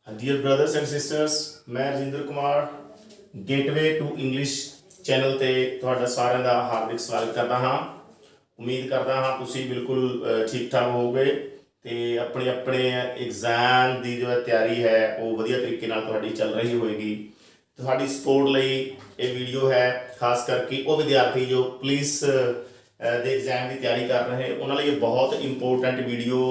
Dear brothers and sisters, मैं Rajinder Kumar gateway to English channel ਤੇ ਤੁਹਾਡਾ ਸਾਰਿਆਂ ਦਾ ਹਾਰਦਿਕ ਸਵਾਗਤ ਕਰਦਾ ਹਾਂ। ਉਮੀਦ ਕਰਦਾ ਹਾਂ ਤੁਸੀਂ ਬਿਲਕੁਲ ਠੀਕ ਠਾਕ ਹੋਵੋਗੇ ਤੇ ਆਪਣੇ ਆਪਣੇ ਐਗਜ਼ਾਮ ਦੀ ਜੋ ਤਿਆਰੀ ਹੈ ਉਹ ਵਧੀਆ ਤਰੀਕੇ ਨਾਲ ਤੁਹਾਡੀ ਚੱਲ ਰਹੀ ਹੋਏਗੀ। ਤੁਹਾਡੀ ਸਪੋਰਟ ਲਈ ਇਹ ਵੀਡੀਓ ਹੈ, ਖਾਸ ਕਰਕੇ ਉਹ ਵਿਦਿਆਰਥੀ ਜੋ ਪੁਲਿਸ ਦੇ ਐਗਜ਼ਾਮ ਦੀ ਤਿਆਰੀ ਕਰ ਰਹੇ ਉਹਨਾਂ ਲਈ ਇਹ ਬਹੁਤ ਇੰਪੋਰਟੈਂਟ ਵੀਡੀਓ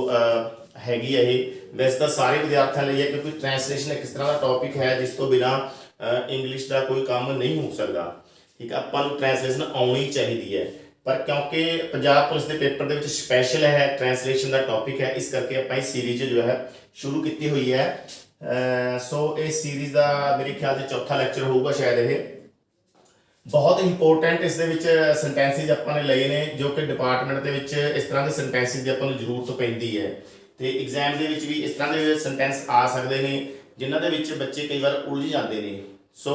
हैगी है। वैसे तो सारे विद्यार्थियों लिए है क्योंकि ट्रांसलेशन एक इस तरह का टॉपिक है जिस तो बिना इंग्लिश का कोई काम नहीं हो सकता। ठीक है, अपन ट्रांसलेशन आनी चाहिए है, पर क्योंकि पंजाब पुलिस के पेपर के स्पैशल है ट्रांसलेशन का टॉपिक है, इस करके आप इस सीरीज जो है शुरू की हुई है। सो इस सीरीज का मेरे ख्याल से चौथा लैक्चर होगा शायद। ये बहुत इंपोर्टेंट इस सेंटेंसिज अपने लिए ने जो कि डिपार्टमेंट के इस तरह के सेंटेंसिज की अपन जरूरत पैंती है। तो एग्जाम के भी इस तरह के सेंटेंस आ सकते हैं जिन्हों के बच्चे कई बार उलझ जाते हैं। सो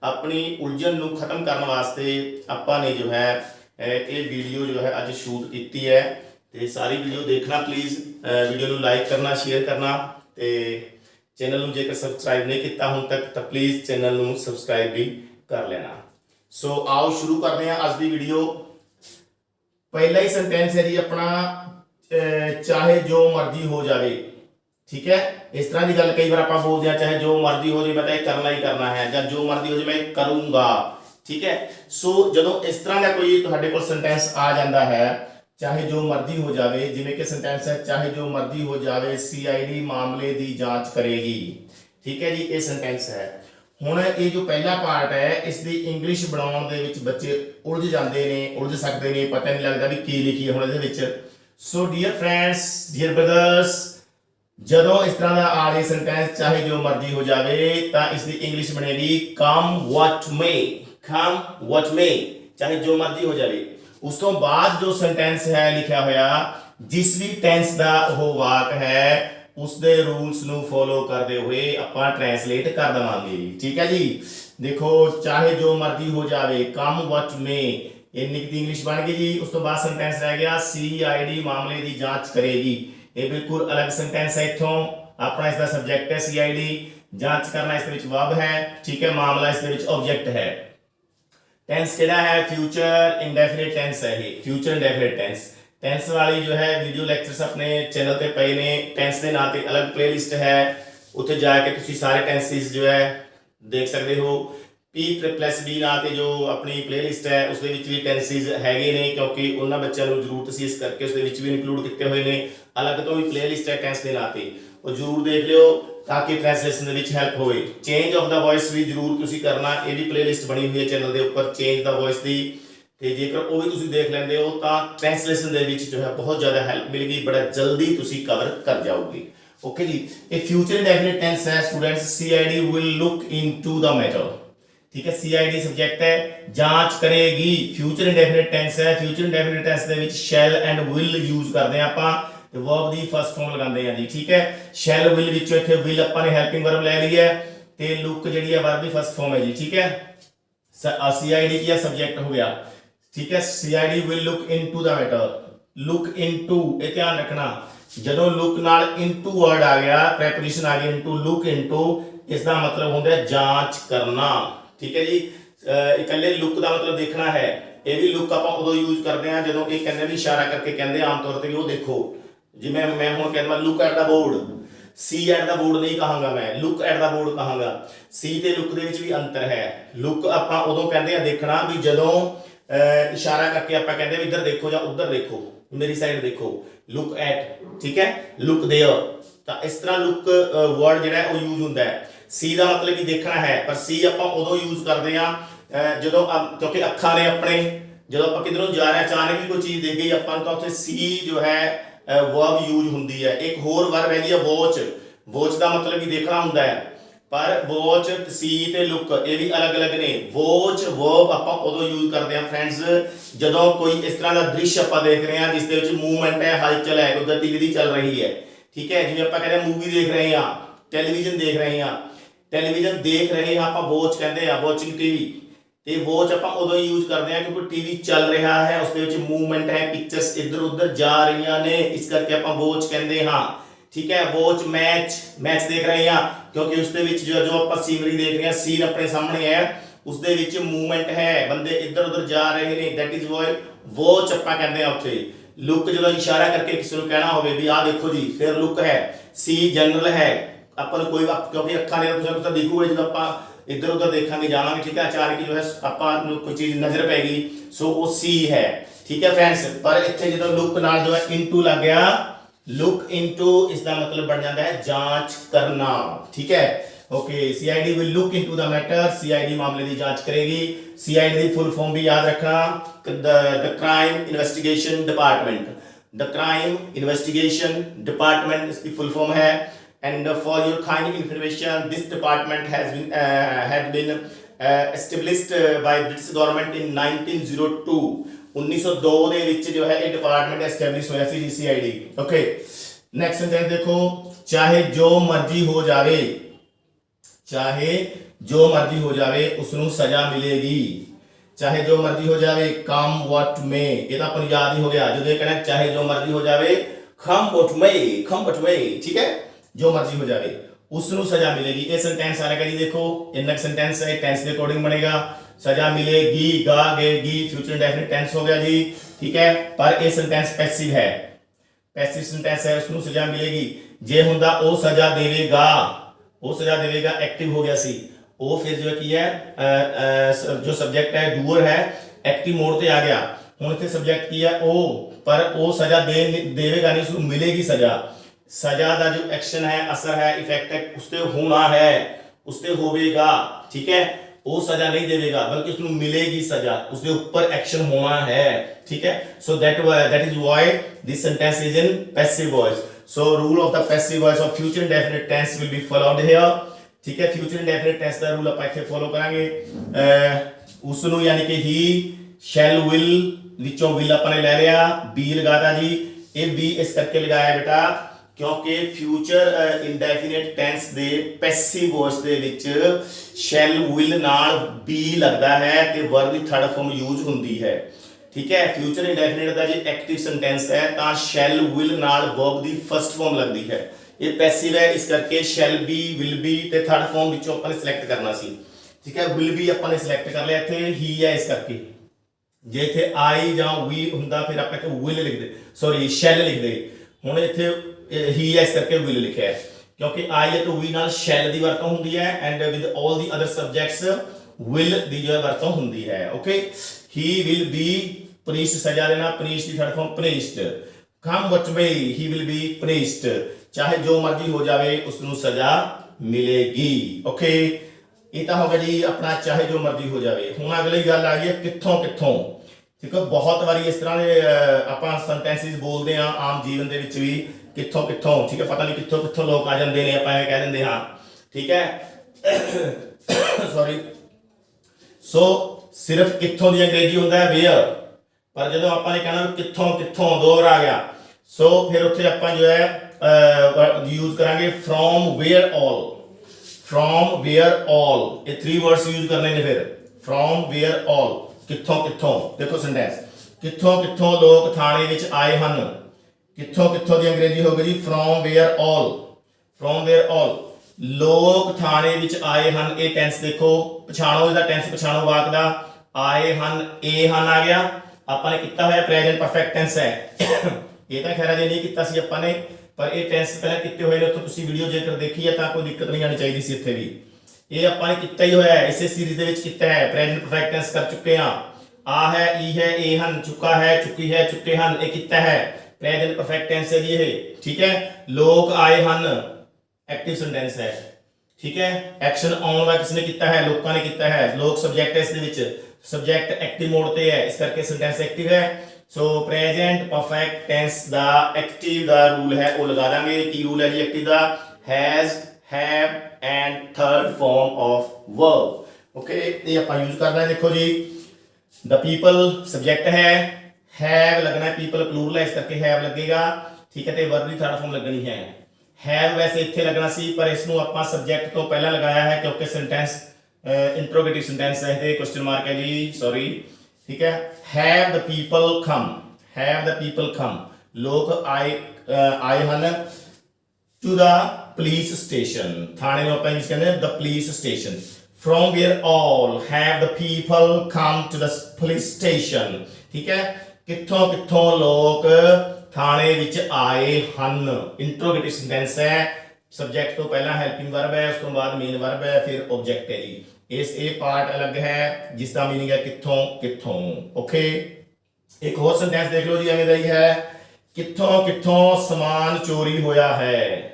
अपनी उलझन को खत्म करने वास्ते आपने जो है ये वीडियो जो है अज शूट की है। तो सारी वीडियो देखना प्लीज़, वीडियो को लाइक करना, शेयर करना, तो चैनल में जेकर सबसक्राइब नहीं किया हुण तक तो प्लीज़ चैनल को सबसक्राइब भी कर लेना। सो आओ शुरू करते हैं अज की वीडियो। पहला ही सेंटेंस है जी अपना चाहे जो मर्जी हो जाए। ठीक है, इस तरह की गल कई बार आप बोलते हैं चाहे जो मर्जी हो जाए मैं तो करना ही करना है, या जो मर्जी हो जाए मैं करूँगा। ठीक है, सो जो इस तरह का कोई तुहाडे कोल सेंटेंस आ जाता है चाहे जो मर्जी हो जाए, जिवें कि सेंटेंस है चाहे जो मर्जी हो जाए CID मामले की जांच करेगी। ठीक है जी, ये सेंटेंस है। हुण ये जो पहला पार्ट है इसकी इंग्लिश बनाउण दे विच बच्चे उलझ जाते हैं, उलझ सकते हैं, पता नहीं लगता भी की लिखी है हुण इहदे विच। So dear friends, dear brothers, जदों इस तरह का आ रही सेंटेंस चाहे जो मर्जी हो जाए तो इसकी इंग्लिश बनेगी कम व्हाट मे। कम व्हाट मे, चाहे जो मर्जी हो जाए। उस तो बाद जो सेंटेंस है लिखा होया जिस भी टेंस का वो वाक है उसके रूल्स ਨੂੰ फॉलो करते हुए ਆਪਾਂ ट्रांसलेट कर देवांगे। ठीक है जी, देखो चाहे जो मर्जी हो जाए कम व्हाट मे, इन्नी की इंग्लिश बन गई जी। उस तो बाद सेंटेंस रह गया CID मामले की जांच करेगी। ये बिल्कुल अलग सेंटेंस है। इथों अपना इसका सब्जेक्ट है CID, जांच करना इस वर्ब है। ठीक है, मामला इस ऑब्जेक्ट है। टेंस केड़ा है फ्यूचर इंडेफिनिट टेंस है। ये फ्यूचर इंडेफिनिट टेंस टेंस वाली जो है वीडियो लेक्चर्स अपने चैनल पे पे ने। टेंस के नाम से अलग प्लेलिस्ट है, उत्थे जाके तुसी सारे टेंसेस जो है देख सकते हो। P+B नाम से जो अपनी प्लेलिस्ट है उस भी टेंसेस हैगे ने, क्योंकि उन्होंने बच्चों को जरूरत सी, इस करके उस भी इंक्लूड किए हुए हैं। अलग तो भी प्लेलिस्ट है टेंस के नाम से, वो जरूर देख लियो ताकि ट्रांसलेशन के हेल्प हो। चेंज ऑफ द वॉइस भी जरूर तुसी करना, ये भी प्लेलिस्ट बनी हुई है चैनल के ऊपर चेंज द वॉइस की। तो जेकर वो भी तुसी देख लेंदे हो तो ट्रांसलेशन के जो है बहुत ज़्यादा हेल्प मिलेगी, बड़ा जल्दी तुसी कवर कर जाओगे। ओके जी, ये फ्यूचर इंडेफिनिट टेंस है students. CID will look into the matter. ठीक है, CID सब्जेक्ट है, जांच करेगी। फ्यूचर इंडेफिनिट टेंस है, फ्यूचर इंडेफिनिट टेंस दे विच शैल एंड विल यूज करते हैं आपां, ते वर्ब दी फर्स्ट फॉर्म लगाते हैं जी। ठीक है, शैल विल विचों इत्थे विल आपां ने हेल्पिंग वर्ब ले ली है, ते लुक जिहड़ी है वर्ब दी फर्स्ट फॉर्म है जी। ठीक है, CID की सब्जेक्ट हो गया। ठीक है, CID will look into the matter. Look into, ये ध्यान रखना, जदों लुक नाल इनटू वर्ड आ गया, प्रेपोजिशन आ गई इनटू, लुक इनटू, इसका मतलब होता है जांच करना। ठीक है जी, इकल्ले लुक का मतलब देखना है। ये भी लुक आप उदों यूज करते हैं जो कि कहते भी इशारा करके कहते आमतौर पर वो देखो, जिवें मैं हुण कहना look at the board, see at the board नहीं कहांगा, मैं लुक एट द बोर्ड कहांगा। सी ते लुक दे विच भी अंतर है। लुक आप उदों कहते हैं देखना भी जदों इशारा करके आप कहते हैं इधर देखो या उधर देखो, मेरी साइड देखो, लुक एट। ठीक है, लुक देयर, तो इस तरह लुक वर्ड जो है वो यूज होता है। सी का मतलब कि देखना है, पर सी आप उदों यूज करते हैं जो क्योंकि अखा ने अपने जो आप किधरों जा रहे हैं अचानक ही कोई चीज़ देख गई अपन तो उत्थे सी जो है वर्ब यूज होती है। एक होर वर्ब है वॉच। वॉच का मतलब कि देखना होता है, पर वॉच सी ते लुक ये भी अलग अलग ने। वॉच वर्ब आप उदों यूज करते हैं फ्रेंड्स जो कोई इस तरह का दृश्य आप देख रहे हैं जिसके मूवमेंट है, हलचल है, कोई गतिविधि चल रही है। ठीक है, जिवें आप कहते हैं मूवी देख रहे हैं, टेलीविजन देख रहे हैं, टेलीविजन देख रहे हैं आप वॉच कहते हैं, वॉचिंग टीवी। तो वॉच आप उदों यूज करते हैं क्योंकि टीवी चल रहा है, उसके मूवमेंट है, पिक्चर्स इधर उधर जा रही ने, इस करके आप वॉच कहते हैं। ठीक है। वॉच मैच, मैच देख रहे हैं क्योंकि उसके विच जो आप सीनरी देख रहे हैं, सीन अपने सामने है, उसके विच मूवमेंट है, बंदे इधर उधर जा रहे हैं, दैट इज वाई वॉच ਆਪਾਂ ਕਹਿੰਦੇ ਆ ਉੱਥੇ। लुक जो इशारा करके किसी को कहना हो भी आ देखो जी, फिर लुक है। सी जनरल है, अपन कोई क्योंकि अखा ने कुछ दिखूगा जो आप इधर उधर देखेंगे जावांगे, ठीक है, अचानक जो है आप कोई चीज नजर पैगी, सो वो सी है, ठीक है फ्रेंड्स। पर इतने जो लुक नाल जो है इनटू लग गया, लुक इनटू इसका मतलब बन जाता है जांच करना, ठीक है। Okay, CID will look into the matter, CID मामले की जांच करेगी। सीआईडी दी फुल फॉर्म भी याद रखना, the crime investigation department, the crime investigation department इसकी फुल फॉर्म है। And for your kind information, this department had been established by British government in 1902, 1902 ਦੇ ਵਿੱਚ ਜੋ ਹੈ ਇਹ डिपार्टमेंट एस्टैब्लिश होया सी सीआईडी। ओके, नेक्स्ट सेंटेंस देखो, चाहे जो मर्जी हो जावे, चाहे जो मर्जी हो जावे उसनू सजा मिलेगी। चाहे जो मर्जी हो जावे, कम व्हाट मे, ये तो अपन याद ही हो गया, जो कहना चाहे जो मर्जी हो जावे, कम व्हाट मे, कम व्हाट मे, ठीक है, जो मर्जी हो जावे उसनू सजा मिलेगी। ये सेंटेंस आ रहा है जी, देखो इनक सेंटेंस है, टेंस के अकॉर्डिंग बनेगा। सजा मिलेगी, गा गेगी, फ्यूचर इंडेफिनिट टेंस हो गया जी, ठीक है। पर ये सेंटेंस पैसिव है, पैसिव सेंटेंस है, उसनू सजा मिलेगी। जे हुंदा ओ सजा देवेगा, वो सजा देवेगा एक्टिव हो गया सी, वो फिर जो की है जो सब्जेक्ट है डूअर है, एक्टिव मोड पे आ गया। हुण इत्थे सब्जेक्ट की है ओ, पर वो सजा देवेगा नहीं, उसको मिलेगी सजा। सजा का जो एक्शन है, असर है, इफेक्ट है, उससे होना है, उससे होवेगा, ठीक है। वो सजा नहीं देवेगा बल्कि उसको मिलेगी सजा, उसके ऊपर एक्शन होना है, ठीक है। So that is why this sentence is in passive voice. So rule of the passive voice of future indefinite tense will be followed here, ठीक है। future indefinite tense का रूल ਆਪਾਂ ਇੱਥੇ ਫੋਲੋ ਕਰਾਂਗੇ। ਉਸ ਨੂੰ ਯਾਨੀ ਕਿ he, shall, will ਵਿੱਚੋਂ will ਆਪਾਂ ਨੇ ਲੈ ਲਿਆ, be ਲਗਾਤਾ ਜੀ। ਇਹ be ਇਸ ਕਰਕੇ ਲਗਾਇਆ ਬੇਟਾ ਕਿਉਂਕਿ future indefinite tense ਦੇ passive voice ਦੇ ਵਿੱਚ shall, will ਨਾਲ be ਲੱਗਦਾ ਹੈ ਤੇ verb ਦੀ ਥਰਡ ਫਾਰਮ ਯੂਜ਼ ਹੁੰਦੀ ਹੈ, ठीक है। फ्यूचर इंडेफिनिट का जो एक्टिव सेंटेंस है तो शैल विल नाल वर्ब दी फर्स्ट फॉर्म लगती है, ये पैसिव है, इस करके शैल बी, विल बी ते थर्ड फॉर्म विचों अपन सिलेक्ट करना सी, ठीक है। विल बी अपन ने सिलेक्ट कर लिया, इत्थे ही है, इस करके जे इत्थे आई जां वी हुंदा फिर आप इत्थे विल लिख दे, सॉरी शैल लिख दे। हुण इत्थे ही है, इस करके विल लिखा है क्योंकि आई है तो वी नाल शैल दी वरतों हुंदी है and with all the other subjects will दी जो वरतों हुंदी है। Okay, he will be punished, सजा देना, punished की third form punished, come what may, he will be punished, चाहे जो मर्जी हो जावे उसनू सजा मिलेगी। ओके, ये तो होगा जी अपना चाहे जो मर्जी हो जावे। हुण अगली गल आ गई कित्थों कित्थों, ठीक है। बहुत बारी इस तरह के आपां सेंटेंसेस बोलते हैं आम जीवन दे विच भी, कित्थों कित्थों, ठीक है। पता नहीं कित्थों कित्थों लोग आ जाते हैं, आपां कह दिंदे हां, ठीक है। सॉरी, सो सिर्फ कित्थों दी अंग्रेजी हुंदा है वेयर, पर जदों आपां ने कहना कित्थों कित्थों दो बार आ गया, सो फिर उत्थे आपां जो है यूज करांगे from where all, from where all, ये थ्री वर्ड्स यूज करने ने। फिर फ्रॉम वेयर ऑल, कित्थों कित्थों, देखो सेंटेंस, कित्थों कित्थों लोग थाने विच आए हन, कित्थों कित्थों दी अंग्रेजी हो गई from where all, from where all लोग थाने विच आए हन। ये टेंस देखो, पछाणो, इसदा टेंस पछाणो वाक दा, आए हन, ए हन आ गया, आपां ने किया होया प्रेजेंट परफेक्ट टेंस है। ये तो खैर अजे नहीं किया सी आपां ने, पर ये टेंस पहले किए हुए ने, उत्थों तुसीं वीडियो जेकर देखी है तो कोई दिक्कत नहीं आनी चाहिए सी इत्थे भी। ये आपां ने किया ही होया है, इसे सीरीज दे विच किया है, प्रेजेंट परफेक्ट टेंस कर चुके हैं। आ है, ई है, ए हन, चुका है, चुकी है, चुके हन, ये किया है प्रेजेंट परफेक्ट टेंस है जी ये, ठीक है। लोग आए हन एक्टिव सेंटेंस है, ठीक है। एक्शन ऑन वाला किसने किया है, लोगों ने किया है, लोग सब्जेक्ट है, इसके सब्जेक्ट एक्टिव मोड पे है, इस करके सेंटेंस एक्टिव है। सो प्रेजेंट परफेक्ट टेंस दा एक्टिव दा रूल है वो लगा देंगे। की रूल है जी एक्टिव दा, has, have and third form of verb. Okay, ये आप यूज करना है। देखो जी, द पीपल सब्जेक्ट है, हैव लगना है, पीपल प्लूरल है, इस करके हैव लगेगा, ठीक है। तो वर्ब की थर्ड फॉर्म लगनी है। हैव वैसे इत्थे लगना सी, पर इसनू आपां सब्जेक्ट तो पहला लगाया है क्योंकि सेंटेंस इंट्रोगेटिव सेंटेंस है, ये क्वेश्चन मार्क है जी, सॉरी, ठीक है। Have the people come, have the people come, लोग आए हन, टू द पुलिस स्टेशन, थाने ਨੂੰ ਆਪਾਂ ਇੰਗਲਿਸ਼ ਕਹਿੰਦੇ ਆ the police station, from where all have the people come to the police station, ਠੀਕ ਹੈ, ਕਿੱਥੋਂ ਕਿੱਥੋਂ ਲੋਕ ਥਾਣੇ ਵਿੱਚ ਆਏ ਹਨ। ਇੰਟਰੋਗੇਟਿਵ ਸੈਂਟੈਂਸ ਹੈ, ਸਬਜੈਕਟ ਤੋਂ ਪਹਿਲਾਂ ਹੈਲਪਿੰਗ ਵਰਬ ਹੈ, ਉਸ ਤੋਂ ਬਾਅਦ ਮੇਨ ਵਰਬ ਹੈ, ਫਿਰ ਆਬਜੈਕਟ ਹੈ ਜੀ। ਇਹ ਪਾਰਟ ਅਲੱਗ ਹੈ ਜਿਸ ਦਾ ਮੀਨਿੰਗ ਹੈ ਕਿੱਥੋਂ ਕਿੱਥੋਂ। ਓਕੇ, ਇੱਕ ਹੋਰ ਸੈਂਟੈਂਸ ਦੇਖ ਲਓ ਜੀ, ਐਵੇਂ ਦਾ ਹੀ ਹੈ, ਕਿੱਥੋਂ ਕਿੱਥੋਂ ਸਮਾਨ ਚੋਰੀ ਹੋਇਆ ਹੈ।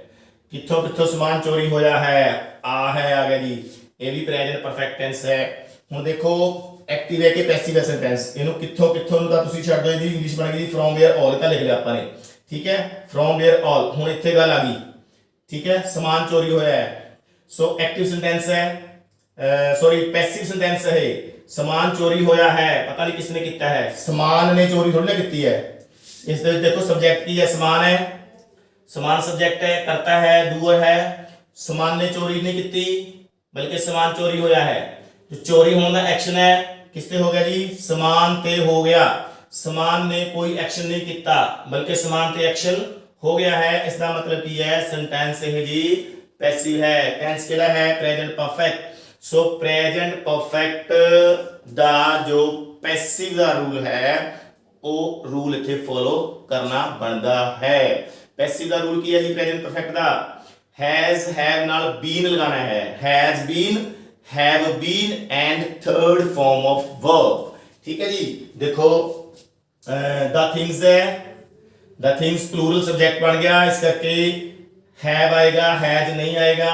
ਕਿੱਥੋਂ ਕਿੱਥੋਂ ਸਮਾਨ ਚੋਰੀ ਹੋਇਆ ਹੈ, ਆ ਗਿਆ ਜੀ, ਇਹ ਵੀ ਪ੍ਰੈਜ਼ੈਂਟ ਪਰਫੈਕਟ ਟੈਂਸ ਹੈ। ਹੁਣ ਦੇਖੋ ਐਕਟਿਵ ਹੈ ਕਿ ਪੈਸਿਵ ਹੈ ਸੈਂਟੈਂਸ, ਇਹਨੂੰ ਕਿੱਥੋਂ ਕਿੱਥੋਂ ਨੂੰ ਤਾਂ ਤੁਸੀਂ ਛੱਡ ਦਿਓ, ਇਹਦੀ ਇੰਗਲਿਸ਼ ਬਣ ਗਈ ਫਰੋਮ ਵੇਅਰ ਆਲ, ਤਾਂ ਲਿਖ ਲਿਆ ਆਪਾਂ ਨੇ, ਠੀਕ ਹੈ, ਫਰੋਮ ਵੇਅਰ ਆਲ। ਹੁਣ ਇੱਥੇ ਗੱਲ ਆ ਗਈ, ਠੀਕ ਹੈ, ਸਮਾਨ ਚੋਰੀ ਹੋਇਆ ਹੈ, ਸੋ ਐਕਟਿਵ ਸੈਂਟੈਂਸ ਹੈ, ਸੌਰੀ ਪੈਸਿਵ ਸੈਂਟੈਂਸ ਹੈ। ਸਮਾਨ ਚੋਰੀ ਹੋਇਆ ਹੈ, ਪਤਾ ਨਹੀਂ ਕਿਸਨੇ ਕੀਤਾ ਹੈ, ਸਮਾਨ ਨੇ ਚੋਰੀ ਥੋੜੀ ਨਾ ਕੀਤੀ ਹੈ। ਇਸ ਦੇ ਵਿੱਚ ਦੇਖੋ ਸਬਜੈਕਟ ਕੀ ਹੈ, ਸਮਾਨ ਹੈ, समान सब्जेक्ट है, करता है, डूअर है। समान ने चोरी नहीं की बल्कि समान चोरी होया है। जो चोरी होने का एक्शन है किसते हो गया जी, समान ते हो गया। समान ने कोई एक्शन नहीं किया बल्कि समान ते एक्शन हो गया है। इसका मतलब की है सेंटेंस है जी पैसिव है। टेंस केड़ा है, प्रेजेंट परफेक्ट। सो प्रेजेंट परफेक्ट दा जो पैसिव दा रूल है वो रूल इत्थे फॉलो करना बनता है। पैसिव दा रूल की है जी प्रेजेंट परफेक्ट दा, हैज हैव नाल बीन लगाना है, has been, have been and third form of verb, ठीक है जी। देखो द थिंग्स है, द थिंग्स प्लूरल सब्जेक्ट बन गया, इस करके हैव आएगा, हैज नहीं आएगा।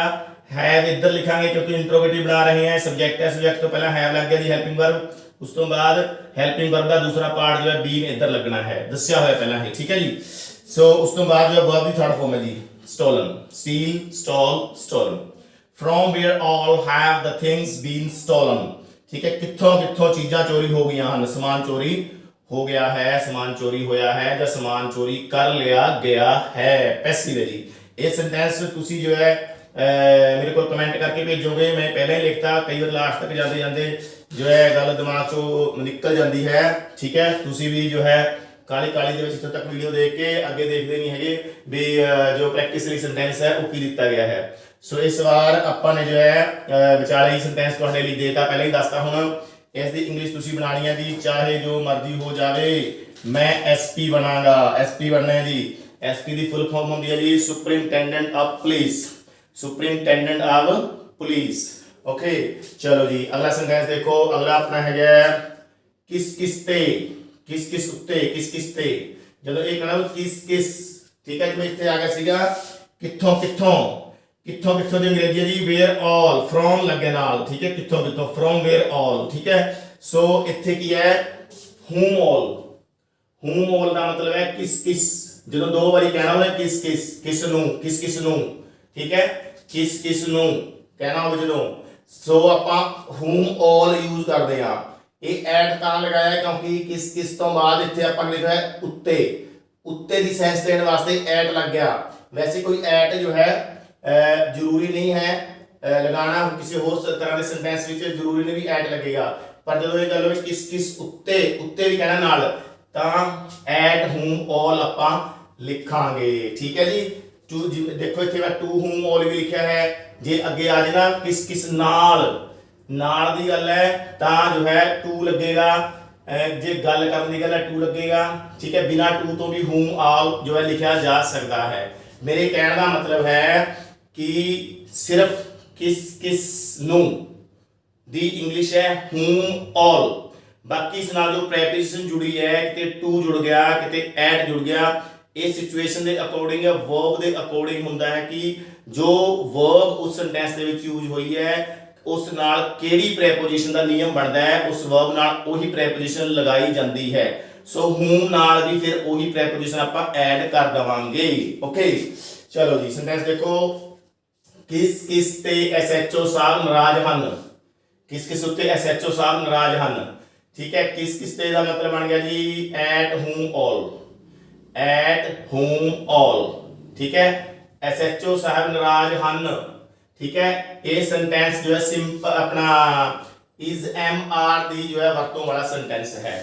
हैव इधर लिखांगे क्योंकि इंट्रोगेटिव बना रहे हैं, सब्जेक्ट है, सब्जेक्ट तो पहला हैव लग गया जी हेल्पिंग वर्ब, उस तो बाद हेल्पिंग वर्ब का दूसरा पार्ट जो है बीन इधर लगना है, दस्या होया पहला है, ठीक है जी। सो उस तो बाद जो वर्ब की थर्ड फॉर्म है जी stolen, steal, stole, stolen. From where all have the things been stolen, ठीक है, कित्थों कित्थों चीज़ां चोरी हो गई हैं, समान चोरी हो गया है, समान चोरी होया है, या समान चोरी कर लिया गया है। पैसिव है जी। ये सेंटेंस तुसी जो है मेरे को कमेंट करके भेजोगे, मैं पहले ही लिखता, कई बार लास्ट तक जाते जाते जो है गल दिमाग चो निकल जाती है, ठीक है। तुसी भी जो है काली काली ਦੇ ਵਿੱਚ ਇੱਥੇ ਤੱਕ ਵੀਡੀਓ ਦੇਖ ਕੇ ਅੱਗੇ ਦੇਖਦੇ ਨਹੀਂ ਹੈਗੇ ਵੀ ਜੋ ਪ੍ਰੈਕਟਿਸ ਲਈ ਸੈਂਟੈਂਸ ਹੈ ਉਹ ਕੀ ਦਿੱਤਾ ਗਿਆ ਹੈ। ਸੋ ਇਸ ਵਾਰ ਆਪਾਂ ਨੇ ਜੋ ਹੈ ਵਿਚਾਲੇ ਹੀ ਸੈਂਟੈਂਸ ਤੁਹਾਡੇ ਲਈ ਦੇਤਾ, ਪਹਿਲਾਂ ਹੀ ਦੱਸਤਾ। ਹੁਣ ਇਸ ਦੀ ਇੰਗਲਿਸ਼ ਤੁਸੀਂ ਬਣਾਣੀ ਹੈ ਜੀ, ਚਾਹੇ ਜੋ ਮਰਜ਼ੀ ਹੋ ਜਾਵੇ, ਮੈਂ ਐਸਪੀ ਬਣਾਂਗਾ। ਐਸਪੀ ਬਣਨਾ ਹੈ ਜੀ। ਐਸਪੀ ਦੀ ਫੁੱਲ ਫਾਰਮ ਹੁੰਦੀ ਹੈ ਜੀ superintendent of police, superintendent of police. Okay, ਚਲੋ ਜੀ ਅਗਲਾ ਸੈਂਟੈਂਸ ਦੇਖੋ। ਅਗਲਾ ਆਪਣਾ ਹੈਗਾ ਕਿਸ ਕਿਸ ਤੇ, किस किस उत्ते, किस किस ते। जब ये कहना किस किस, ठीक है, जिवें इत्थे आ गया सीगा कित्थों कित्थों, कित्थों कित्थों दी अंग्रेजी है जी वेयर ऑल, फ्रॉम लगे नाल, ठीक है, कित्थों कित्थों, फ्रॉम वेयर ऑल, ठीक है। सो इत्थे की है whom all, whom all दा मतलब है किस किस। जदों दो बारी कहना होवे किस किस, किस नूं, किस किस नूं, ठीक है, किस किस नूं कहना होवे जदों, सो आपां whom all यूज करदे आ। ये ऐड तां लगाया क्योंकि किस किस तो बाद इत्थे आपां लिखा है उत्ते, उत्ते दी सेंस देने वास्ते ऐड लग गया। वैसे कोई ऐड जो है जरूरी नहीं है लगाना, किसी होर तरह के सेंटेंस विच जरूरी नहीं भी ऐड लगेगा, पर जदों ये गल होवे किस किस उत्ते, उत्ते भी कहना नाल तां ऐड whom all आपां लिखांगे, ठीक है जी। टू देखो इत्थे मैं टू whom all भी लिखा है, जे अगे आ जाए ना किस किस नाल, नाल दी गल है तां जो है टू लगेगा, जे गल करन दी गल है टू लगेगा, ठीक है। बिना टू तो भी whom all जो है लिखा जा सकता है। मेरे कहने का मतलब है कि सिर्फ किस किस नूं दी इंग्लिश है whom all, बाकी इस नाल जो प्रेपोजिशन जुड़ी है, किते टू जुड़ गया, किते एट जुड़ गया, इस सिचुएशन के अकॉर्डिंग वर्ब के अकॉर्डिंग हुंदा है कि जो वर्ब उस सेंटेंस दे विच यूज हुई है उस नाल केड़ी प्रेपोजिशन का नियम बनता है, उस वर्ब नाल उही प्रेपोजिशन लगाई जाती है। सो whom नाल भी फिर उही प्रेपोजिशन आपां ऐड कर देवांगे। ओके, चलो जी सेंटेंस देखो। किस किस ते SHO साहब नाराज हन, किस किस उत्ते SHO साहब नाराज हन, ठीक है। किस किस ते दा मतलब बन गया जी at whom all, at whom all, ठीक है। SHO साहब नाराज हन, ठीक है। ये सेंटेंस जो है सिंपल अपना इज एम आर दी जो है वरतों वाला सेंटेंस है,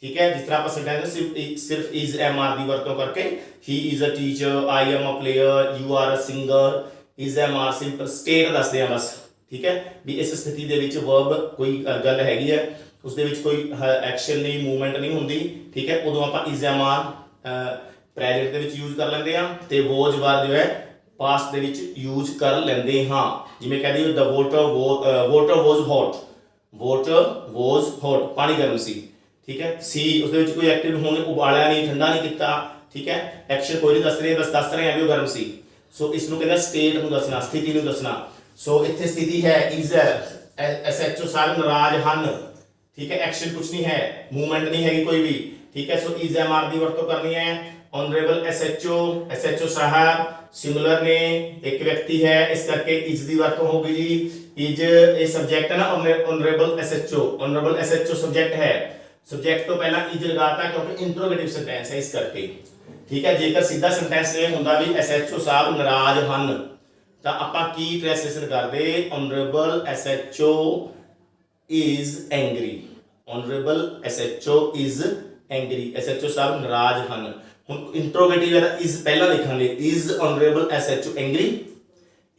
ठीक है। जिस तरह आप सेंटेंस सिर्फ इज एम आर की वरतों करके he is a teacher, I am a player, you are a singer, is am are simple state दसते हैं बस। ठीक है भी इस स्थिति दे विच वर्ब कोई गल हैगी है, उस दे विच कोई एक्शन नहीं, मूवमेंट नहीं होंदी। ठीक है उदों आप इज एम आर प्रेजेंट दे विच यूज कर लेंदे हां ते वोज वार जो है पास्ट दे विच यूज कर लेंदे हां। जिवें कह दईए the water was hot, water was hot पानी गर्म सी। ठीक है सी उस दे विच कोई एक्टिव होने उबालिया नहीं, ठंडा नहीं किया। ठीक है एक्शन कोई नहीं दस रहे, बस दस रहे हैं भी वो गर्म सी। सो इसनूं कहंदे स्टेट नूं दसना, स्थिति नूं दसना। सो इत्थे स्थिति है इज एसएचओ सारे नाराज हन। ठीक है एक्शन कुछ नहीं है, मूवमेंट नहीं हैगी कोई भी। ठीक है सो इज एम आर की वरतों करनी है। ऑनरेबल एसएचओ साहब सिंगुलर ने एक व्यक्ति है, इस करके इज की वरतों हो गई जी। इज ए सब्जेक्ट है ना, ऑनरेबल एसएचओ सब्जेक्ट है। सब्जेक्ट तो पहला इज लगाता क्योंकि इंट्रोगेटिव सेंटेंस है इस करके। ठीक है जेकर सीधा सेंटेंस ये होंदा भी एसएचओ साहब नाराज हन तो आपां की ट्रांसलेशन करदे honourable SHO is angry, honourable SHO is angry, SHO साहब नाराज हन। हुण इंट्रोगेटिव है इज पहला लिखांगे, is honourable SHO angry,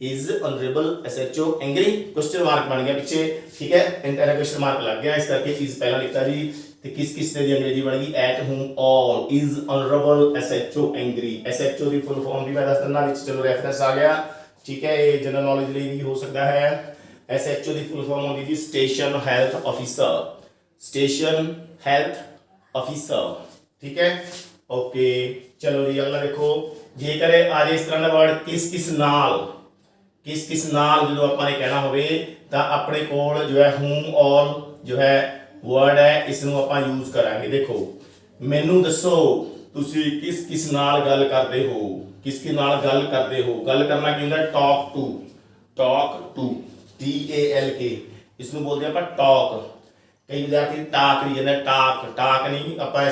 is honourable SHO angry, question mark बन गया पीछे। ठीक है इंटरोगेशन मार्क लग गया, इस करके इज पहला लिखता जी। तो किस किस दी अंग्रेजी बन गई at home all is honourable SHO angry. SHO की फुल फॉर्म भी मैं दस दिना, चलो रेफरेंस आ गया। ठीक है ये जनरल नॉलेज लिए भी हो सकता है। एसएचओ की फुल फॉर्म होगी जी station health officer, station health officer. ठीक है ओके चलो जी अगला देखो जेकर आ जाए इस तरह का वर्ड किस किस नाल जो आपने कहना होवे तां अपने कोल जो है होम ऑल जो है वर्ड है इसनूं आपां यूज करांगे। देखो मैनू दसो तुसी किस किस नाल गल करदे हो, किस किस नाल गल करदे हो। गल करना की हुंदा टॉक टू TALK, इसनूं बोलदे आपां टॉक। कई विद्यार्थी टाक नहीं कहते, टाक नहीं आपां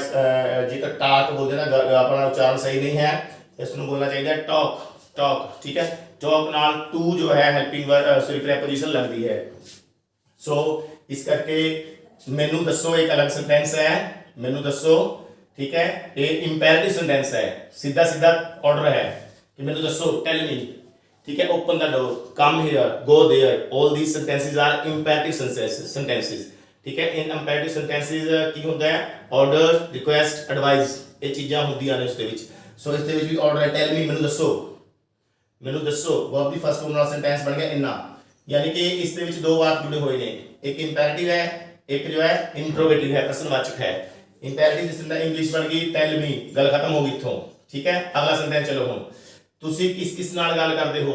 जेकर टाक बोलते ना अपना उच्चारण सही नहीं है, इसनूं बोलना चाहिए टॉक। ठीक है टॉक नाल टू जो है हेल्पिंग वर्ड सॉरी प्रीपोजिशन लगती है। सो इस करके मैनू दसो एक अलग सेंटेंस है, मैनू दसो। ठीक है ये इंपेरेटिव सेंटेंस है, सीधा सीधा ऑर्डर है कि मैनू दसो टेल मी। ठीक है open the door, come here, go there, all these sentences are imperative sentences. ठीक है इन इंपेरेटिव सेंटेंसेस की होता है ऑर्डर, रिक्वेस्ट, एडवाइस, ये चीज़ां होंदियां ने उसके विच। सो इस दे विच भी ऑर्डर है टेल मी मैनू दसो वर्ब दी फर्स्ट फॉर्म नाल सेंटेंस बन गया इन्ना। यानी कि इस दे विच दो वाक्य जुड़े हुए ने, एक इंपेरेटिव है एक जो है इंट्रोगेटिव है, प्रश्नवाचक है। इंपेरेटिव जिस तरह इंग्लिश बन गई टेल मी, गल खत्म हो गई इत्थों। ठीक है अगला सेंटेंस चलो हुण तुसी किस किस नाल गल करदे हो,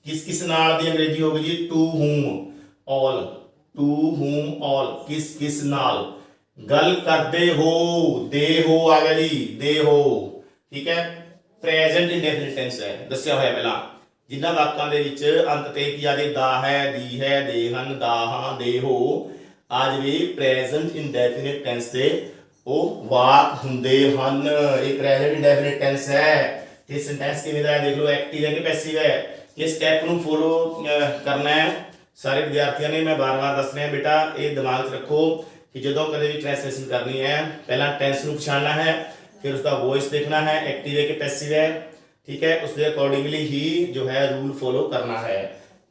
किस किस नाल दी अंग्रेजी हो गई जी टू whom all, किस किस नाल गल करदे हो, दे हो आ गया जी दे हो। ठीक है प्रेजेंट इंडेफिनिट टेंस है दस्या होया पहला, जिन्हां वाकां दे विच अंत ते की आ जाए दा है, दी है, दे हन, दा हां, दे हो आ जाए प्रेजेंट इंडेफिनिट टेंस ते ओ वाक हुंदे हन। ये प्रेजेंट इंडेफिनिट टेंस है। ये सेंटेंस किवें दा है देख लो, एक्टिव है कि पैसिव है। ये स्टेप नूं फॉलो करना है सारे विद्यार्थियों ने। मैं बार बार दस रहा बेटा ये दिमाग रखो कि जो कदे भी ट्रांसलेशन करनी है पहला टेंस नूं पछाणना है, फिर उसका वॉइस देखना है एक्टिव है कि पैसिव है। ठीक है उसके अकॉर्डिंगली ही जो है रूल फॉलो करना है।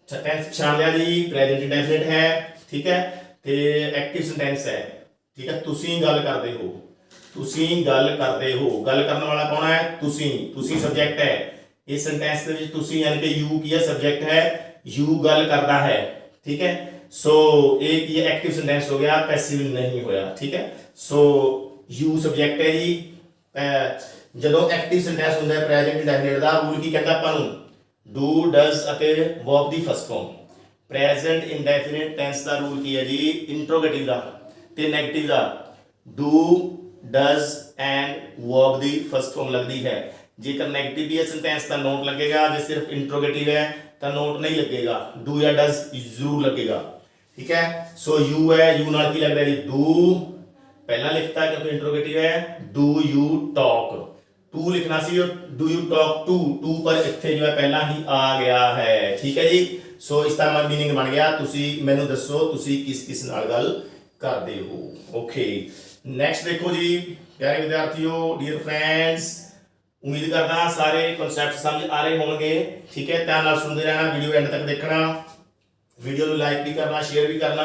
टेंस पछाण लिया जी प्रेजेंट इंडेफिनिट है। ठीक है ते एक्टिव सेंटेंस है। ठीक है तुसीं गल करदे हो, गल करने वाला कौन है तुसीं सब्जेक्ट है। इस सेंटेंस दे विच तुसीं यानी कि यू की है सब्जेक्ट है, यू गल करदा है। ठीक है सो एक ये एक्टिव सेंटेंस हो गया, पैसिव नहीं होया। ठीक है सो यू सब्जेक्ट है जी। ਜਦੋਂ एक्टिव सेंटेंस ਹੁੰਦਾ ਹੈ प्रेजेंट इंडेफिनिट ਦਾ ਰੂਲ ਕੀ ਕਹਿੰਦਾ ਆਪਾਂ ਨੂੰ ਡੂ ਡਸ ਅਤੇ ਵਰਬ ਦੀ first form. Present indefinite tense ਦਾ ਰੂਲ ਕੀ ਹੈ ਜੀ ਇੰਟਰੋਗੇਟਿਵ ਦਾ ਤੇ ਨੈਗੇਟਿਵ ਦਾ ਡੂ डज एंड वर्ब ਦੀ फर्स्ट फॉर्म लगती है। जेकर नेगेटिव भी है सेंटेंस तो नोट लगेगा, जो सिर्फ इंट्रोगेटिव है तो नोट नहीं लगेगा, डू या डज जरूर लगेगा। ठीक है सो यू है, यू नाल की लगता है जी डू पहला लिखता है क्योंकि इंट्रोगेटिव है। डू यू टॉक, टू लिखना सी डू यू टॉक टू पर इत्थे जो है पहला ही आ गया है। ठीक है जी सो इसका मीनिंग बन गया तुसी मैनू दसो तुसी किस किस नाल गल करदे हो। ओके नेक्स्ट देखो जी प्यारे विद्यार्थियों, डियर फ्रेंड्स, उम्मीद करदा सारे कॉन्सैप्ट समझ आ रहे होंगे। ठीक है, ध्यान नाल सुनते रहना, वीडियो एंड तक देखना, वीडियो को लाइक भी करना, शेयर भी करना,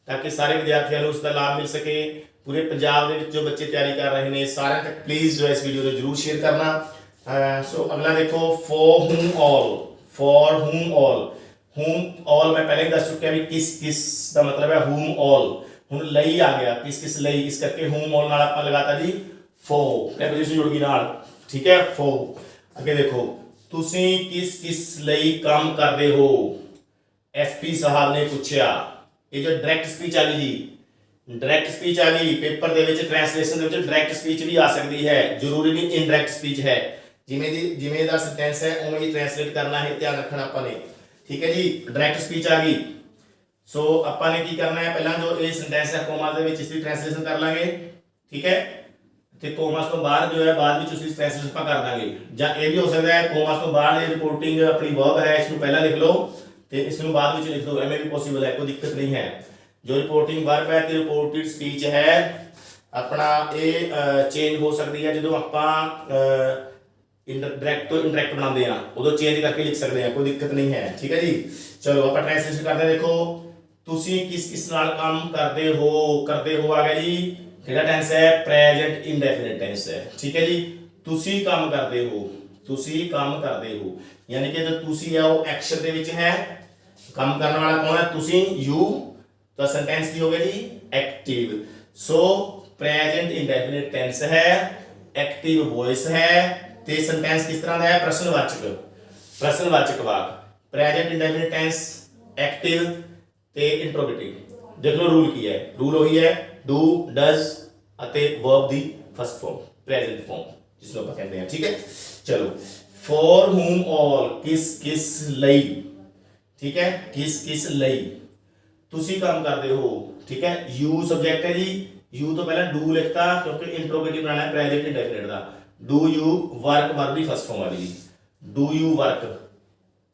ताकि सारे विद्यार्थियों को उसका लाभ मिल सके। पूरे पंजाब के जो बच्चे तैयारी कर रहे हैं सारे तक प्लीज़ जो इस वीडियो को जरूर शेयर करना। सो अगला देखो, फॉर हुम ऑल। फॉर हुम ऑल, हुम ऑल मैं पहले ही दस चुका भी किस किस का मतलब है हुम ऑल। हुण लई आ गया, किस किस लई, इस करके हुम ऑल नाल आपां लगाता जी फॉर, प्रपोजिशन जुड़ गई नाल। ठीक है, फॉर। अगे देखो, तुसीं किस किस लई काम करदे हो, एसपी साहब ने पूछा। ये जो डायरैक्ट स्पीच आ गई जी, डायरैक्ट स्पीच आ गई। पेपर दे विच ट्रांसलेशन दे विच डायरैक्ट स्पीच भी आ सकती है, जरूरी नहीं इनडायरैक्ट स्पीच है। जिवें दा सेंटेंस है उवें ही ट्रांसलेट करना है, ध्यान रखना आपां ने। ठीक है जी, डायरैक्ट स्पीच आ गई। सो आपां ने की करना है, पहला जो ये सेंटेंस है कोमा दे विच इसकी ट्रांसलेशन कर लांगे। ठीक है, ते कोमास तो बाद जो है बाद में उसकी ट्रांसलेशन आपां कर दांगे। जां ये भी हो सकता है कोमास तो बाद ये रिपोर्टिंग अपनी वर्ब है इसको पहला लिख लो ते इसको बाद में लिख दो, एवं भी पॉसिबल है, कोई दिक्कत नहीं है। जो रिपोर्टिंग वर्ब है ते रिपोर्टेड स्पीच है अपना ये चेंज हो सकती है जो आपां डायरैक्ट तो इनडायरैक्ट बनाते हैं उदों चेंज करके लिख सकते हैं, कोई दिक्कत नहीं है। ठीक है जी, चलो आप ट्रांसलेशन करते हैं। देखो, तुसी किस किस नाल काम करते हो, करते हो आ गया जी, केड़ा टेंस है, प्रेजेंट इंडेफिनिट टेंस है। ठीक है जी, तुसी काम करते हो, तुसी काम करते हो, यानी कि जो तुसी है वो एक्शन दे विच है, काम करने वाला कौन है, तुसी, यू, तो सेंटेंस की हो गया जी active. So present indefinite tense है, एक्टिव वॉइस है, ते सेंटेंस किस तरह का है, प्रश्नवाचक, प्रश्नवाचक वाक। प्रेजेंट इंडेफिनिट टेंस, एक्टिव ते इंट्रोगेटिव। देख लो रूल की है, रूल वही है डू, डज अते वर्ब दी फर्स्ट फॉर्म, प्रेजेंट फॉर्म जिसको आप कहते हैं। ठीक है, चलो, फॉर हुम ऑल, किस किस लई। ठीक है, किस किस लई तुसी काम करते हो। ठीक है, यू सब्जेक्ट है जी, यू तो पहले डू लिखता क्योंकि इंट्रोगेटिव बनाना है प्रेजेंट इंडेफिनिट दा। डू यू वर्क वर्ब दी फर्स्ट फॉर्म आ गई, डू यू वर्क।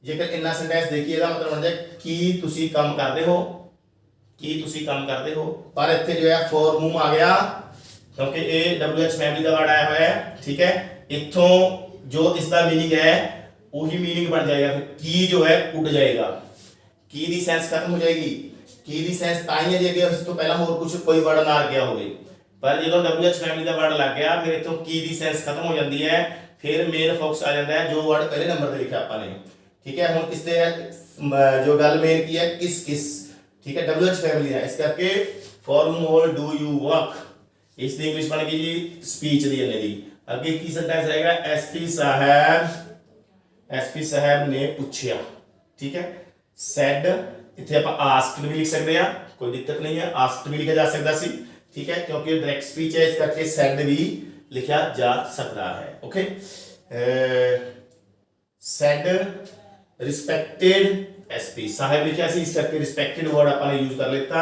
जेकर इन्ना सेंटेंस देखिए ਇਹਦਾ मतलब बन जाए की तुसी काम करते हो, की तुसी काम करते हो। पर ਇੱਥੇ जो है फॉर हुम आ गया क्योंकि ये WH फैमिली का वर्ड आया हुआ है। ठीक है, इथों जो इसका मीनिंग है वही मीनिंग बन जाएगा, की जो है उड़ जाएगा, की दी सेंस खत्म हो जाएगी। की दी सेंस ताई है जे अगे उस तो पहला होर कुछ कोई वर्ड ना आ गया होवे, पर जो WH फैमिली का वर्ड लग गया फिर इथों की दी सेंस खत्म हो जाती है, फिर मेन फोकस आ जाता है जो वर्ड पहले नंबर पे लिखा आपने। ठीक है, हम किसते जो गल मेन की है किस किस। ठीक है, WH फैमिली है, इस करके फॉर हुम ऑल डू यू वर्क, इसकी इंग्लिश बन गई जी स्पीच दी ने दी। अगे की सेंटेंस रहेगा, एसपी साहब ने पूछा। ठीक है, सेड इथे आप आस्क्ड भी लिख सकते हैं, कोई दिक्कत नहीं है, आस्क्ड भी लिखा जा सकता सी। ठीक है, क्योंकि डायरेक्ट स्पीच है इस करके सेड भी लिखा जा सकता है। ओके, सेड रिस्पेक्टेड एसपी साहब लिखा सी, इस करके रिस्पेक्टेड वर्ड आपने यूज कर लेता।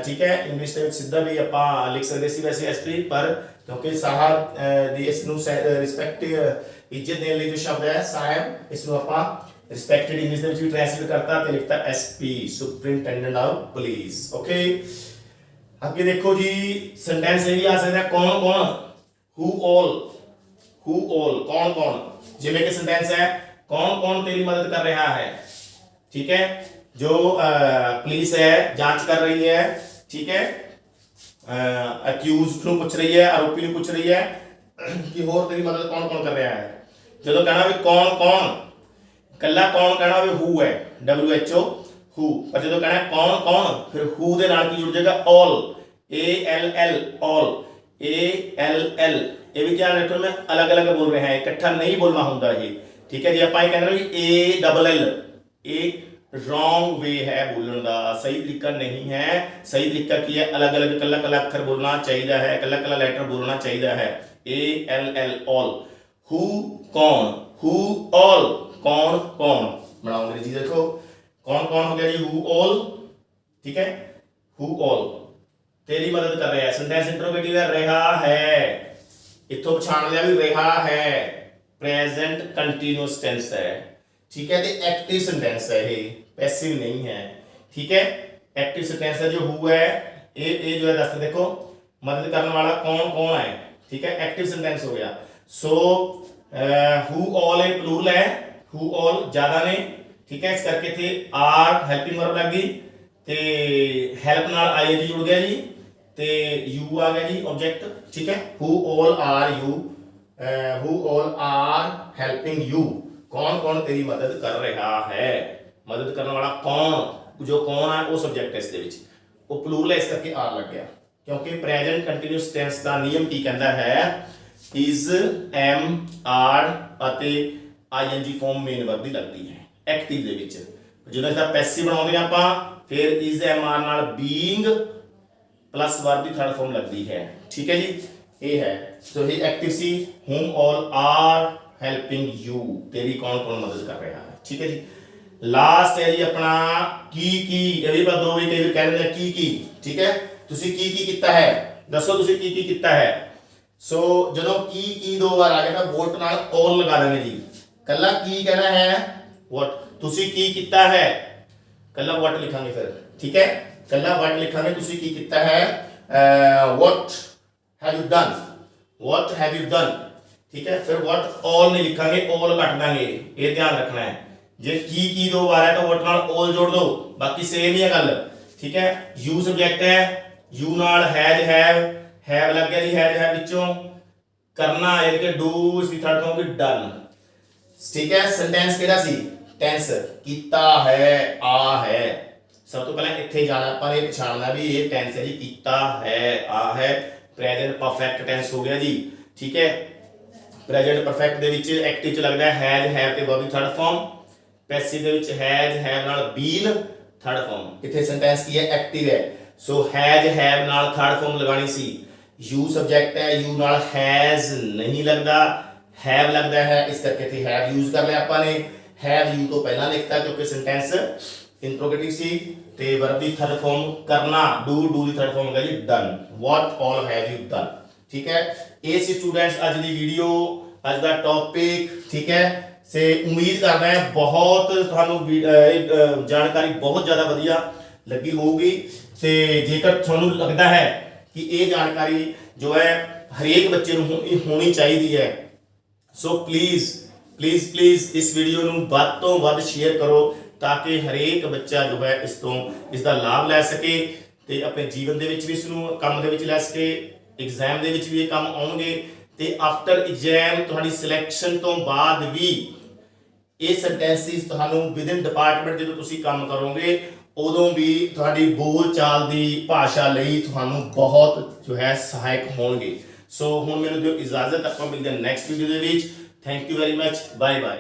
ठीक है, इंग्लिश ਦੇ ਵਿੱਚ ਸਿੱਧਾ ਵੀ ਆਪਾਂ ਲਿਖ ਸਕਦੇ ਸੀ ਵੈਸੇ ਐਸਪੀ, ਪਰ ਕਿਉਂਕਿ ਸਾਹਿਬ ਦੀ ਇਸ ਨੂੰ ਰਿਸਪੈਕਟ ਇੱਜ਼ਤ ਦੇਣ ਲਈ ਜੋ ਸ਼ਬਦ ਹੈ ਸਾਹਿਬ, ਇਸ ਨੂੰ ਆਪਾਂ ਰਿਸਪੈਕਟਡ ਇੰਗਲਿਸ਼ ਦੇ ਵਿੱਚ ਵੀ ਟ੍ਰਾਂਸਲੇਟ ਕਰਤਾ ਤੇ ਲਿਖਤਾ SP, superintendent of police. Okay, ਅੱਗੇ ਦੇਖੋ ਜੀ सेंटेंस ਇਹ ਵੀ ਆ ਸਕਦਾ ਕੌਣ ਕੌਣ, ਹੂ ऑल, कौन कौन। जिवें कि सेंटेंस है कौन कौन तेरी मदद कर रहा है। ठीक है, जो पुलिस है जांच कर रही है। ठीक है, अक्यूज को पूछ रही है, आरोपी को पूछ रही है कि होर तेरी मदद कौन कौन कर रहा है। जो कहना भी कौन कौन, कला कौन कहना भी हु है, WHO हु, पर जो कहना कौन कौन फिर हु दे नाल की जुड़ जाएगा ऑल, ALL ऑल, ALL। ये भी ध्यान रखो, मैं अलग अलग बोल रहे हैं, इकट्ठा नहीं बोलना होता ये। ठीक है जी, आप कहना भी ALL, एक रॉन्ग वे है बोलने का, सही तरीका नहीं है। सही तरीका की है अलग अलग कला कला अक्षर बोलना चाहिए है, कला कला लेटर बोलना चाहिए है। ALL ऑल, हु कौन, हु ऑल कौन कौन बनाओ अंग्रेजी देखो, कौन कौन हो गया जी हु ऑल। ठीक है, हु ऑल तेरी मदद कर रहा है, सेंटेंस इंट्रोगेटिव है, रहा है, इथों पछाण लिया भी रहा है, प्रेजेंट कंटीन्यूअस टेंस है। ठीक है, तो एक्टिव सेंटेंस है, ये पैसिव नहीं है। ठीक है, एक्टिव सेंटेंस है जो हु है, ये जो है दस देखो मदद करने वाला कौन कौन है, ठीक है, एक्टिव सेंटेंस हो गया। सो हु ऑल है प्लूरल है, हु ऑल ज्यादा ने, ठीक है, इस करके थे आर हेल्पिंग वर्ब लग गई ते हेल्प नाल आईएनजी जुड़ गया जी ते यू आ गया जी ऑब्जेक्ट, ठीक है। Who all are you, who all are helping you, कौन कौन तेरी मदद कर रहा है, मदद करने वाला कौन, जो कौन है वो सब्जेक्ट है इसके विच, वो प्लूरल है इस करके आर लग गया। क्योंकि प्रेजेंट कंटीन्यूअस टेंस का नियम की कहता है इज एम आर ਅਤੇ ਆਈਐਨਜੀ ਫਾਰਮ ਮੇਨ ਵਰਬ ਦੀ ਲੱਗਦੀ ਹੈ ਐਕਟਿਵ ਦੇ ਵਿੱਚ। ਜਦੋਂ ਇਹਦਾ ਪੈਸਿਵ ਬਣਾਉਂਦੇ ਆ ਆਪਾਂ ਫਿਰ ਇਜ਼ ਐਮ ਆਰ ਨਾਲ ਬੀਇੰਗ ਪਲੱਸ ਵਰਬ ਦੀ ਥਰਡ ਫਾਰਮ ਲੱਗਦੀ ਹੈ, ਠੀਕ ਹੈ ਜੀ। ਇਹ ਹੈ ਸੋ ਇਹ active C, whom all are helping you, तेरी कौन कौन मदद कर रहा है, ठीक है जी। लास्ट है जी अपना की, ਇਹ ਵੀ ਬਾਤ ਦੋ ਵੀ ਕਈ ਵਾਰ ਕਹਿ ਦਿੰਦੇ ਆ ਕੀ, ठीक है। ਤੁਸੀਂ ਕੀ ਕੀਤਾ ਹੈ, ਦੱਸੋ ਤੁਸੀਂ ਕੀ ਕੀਤਾ ਹੈ। ਸੋ ਜਦੋਂ ਕੀ ਦੋ ਵਾਰ ਆ ਗਿਆ ਤਾਂ ਵੋਟ ਨਾਲ ਔਰ ਲਗਾ ਦੇਣਾ ਜੀ, ਕੱਲਾ ਕੀ ਕਹਿਣਾ ਹੈ what, ਤੁਸੀਂ ਕੀ ਕੀਤਾ ਹੈ ਕੱਲਾ what ਲਿਖਾਂਗੇ ਫਿਰ, ਠੀਕ ਹੈ, ਕੱਲਾ what ਲਿਖਾਂਗੇ ਤੁਸੀਂ ਕੀ ਕੀਤਾ ਹੈ, what have you done, what have you done, ठीक है। फिर what all नहीं लिखांगे, all ਕੱਟ ਦਾਂਗੇ, ਇਹ ਧਿਆਨ ਰੱਖਣਾ ਹੈ। ਜੇ ਕੀ ਦੋ ਵਾਰ ਹੈ ਤਾਂ what ਨਾਲ all ਜੋੜ ਦੋ, ਬਾਕੀ ਸੇਮ ਹੀ ਹੈ ਗੱਲ, ਠੀਕ ਹੈ। you ਸਬਜੈਕਟ ਹੈ, you ਨਾਲ has have ਲੱਗ ਗਿਆ ਜੀ, has ਹੈ ਵਿੱਚੋਂ ਕਰਨਾ ਇਹ ਕਿ do ਇਸ ਦੀ ਥਰਡ ਫਾਰਮ की done, ठीक है। सेंटेंस ਕਿਹੜਾ ਸੀ, ਟੈਂਸ, ਕੀਤਾ ਹੈ ਆ ਹੈ। ਸਭ ਤੋਂ ਪਹਿਲਾਂ ਇੱਥੇ ਜਾਣਾ ਆਪਾਂ ਨੇ ਪਛਾਣਨਾ ਵੀ ਇਹ ਟੈਂਸ ਹੈ ਜੀ, ਕੀਤਾ ਹੈ ਆ ਹੈ, ਪ੍ਰੈਜ਼ੈਂਟ ਪਰਫੈਕਟ ਟੈਂਸ ਹੋ ਗਿਆ ਜੀ, ਠੀਕ ਹੈ। ਪ੍ਰੈਜ਼ੈਂਟ ਪਰਫੈਕਟ ਦੇ ਵਿੱਚ ਐਕਟਿਵ ਚ ਲੱਗਦਾ ਹੈ ਹੈਜ਼ ਹੈਵ ਤੇ ਵਰਬ ਦੀ ਥਰਡ ਫਾਰਮ, ਪੈਸਿਵ ਦੇ ਵਿੱਚ ਹੈਜ਼ ਹੈਵ ਨਾਲ ਬੀਨ ਥਰਡ ਫਾਰਮ। ਇੱਥੇ ਸੈਂਟੈਂਸ ਕੀ ਹੈ, ਐਕਟਿਵ ਹੈ, ਸੋ ਹੈਜ਼ ਹੈਵ ਨਾਲ ਥਰਡ ਫਾਰਮ ਲਗਾਣੀ ਸੀ। ਯੂ ਸਬਜੈਕਟ ਹੈ, ਯੂ ਨਾਲ ਹੈਜ਼ ਨਹੀਂ ਲੱਗਦਾ, हैव लगता है, इस करके थे हैव यूज कर लिया अपन ने, हैव यू तो पहला लिखता क्योंकि सेंटेंस इंट्रोगेटिव सी ते वर्ब दी थर्ड फॉर्म करना, डू दी थर्ड फॉर्म होगा जी done, what all have you done, ठीक है। ये सी स्टूडेंट्स आज दी वीडियो, आज दा टॉपिक, ठीक है। से उम्मीद करना है बहुत थानू जानकारी बहुत ज़्यादा वधिया लगी होगी। ते जेकर थानू लगता है कि ये जानकारी जो है हरेक बच्चे नू होनी चाहिए है, सो प्लीज़ इस वीडियो ਨੂੰ ਵੱਧ ਤੋਂ ਵੱਧ ਸ਼ੇਅਰ ਕਰੋ ताकि ਹਰੇਕ ਬੱਚਾ ਜੋ ਹੈ ਇਸ ਦਾ ਲਾਭ ਲੈ ਸਕੇ ਤੇ ਆਪਣੇ ਜੀਵਨ ਦੇ ਵਿੱਚ ਵੀ ਇਸ ਨੂੰ ਕੰਮ ਦੇ ਵਿੱਚ ਲੈ ਸਕੇ, ਐਗਜ਼ਾਮ ਦੇ ਵਿੱਚ ਵੀ ਇਹ ਕੰਮ ਆਉਣਗੇ ਤੇ ਆਫਟਰ ਐਗਜ਼ਾਮ ਤੁਹਾਡੀ ਸਿਲੈਕਸ਼ਨ ਤੋਂ ਬਾਅਦ ਵੀ ਇਹ ਸੈਂਟੈਂਸਿਸ ਤੁਹਾਨੂੰ ਵਿਦਿਨ ਡਿਪਾਰਟਮੈਂਟ ਜਦੋਂ ਤੁਸੀਂ ਕੰਮ ਕਰੋਗੇ ਉਦੋਂ ਵੀ ਤੁਹਾਡੀ ਬੋਲ ਚਾਲ ਦੀ ਭਾਸ਼ਾ ਲਈ ਤੁਹਾਨੂੰ ਬਹੁਤ ਜੋ ਹੈ ਸਹਾਇਕ ਹੋਣਗੇ। ਸੋ ਹੁਣ ਮੈਨੂੰ ਦਿਓ ਇਜਾਜ਼ਤ, ਆਪਾਂ ਮਿਲਦੇ ਹਾਂ ਨੈਕਸਟ ਵੀਡੀਓ ਦੇ ਵਿੱਚ। Thank you very much, bye bye.